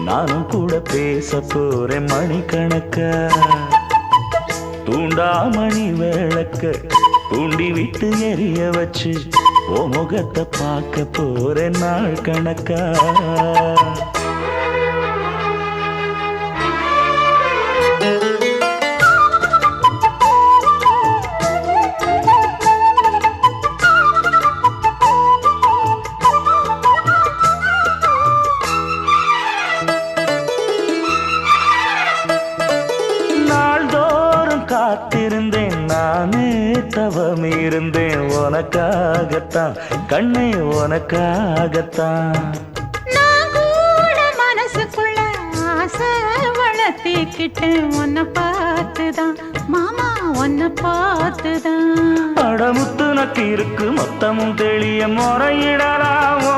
நானும் கூட பேச போறேன் மணிக்கணக்கா. தூண்டாமணி விளக்க தூண்டி விட்டு எரிய வச்சு ஓ முகத்தை பார்க்க போறேன் நாள் கணக்கா. காத்திருந்தேன் நானே தவம் இருந்தேன் உனக்காகத்தான் கண்ணே உனக்காகத்தான். நான் கூட மனசுக்குள்ள ஆசை வளர்த்திக்கிட்டேன் உன்னை பார்த்துதான் மாமா உன்னை பார்த்துதான். அடமுத்து நக்கு இருக்கு மொத்தமும் தெளிய முறையிடலாமோ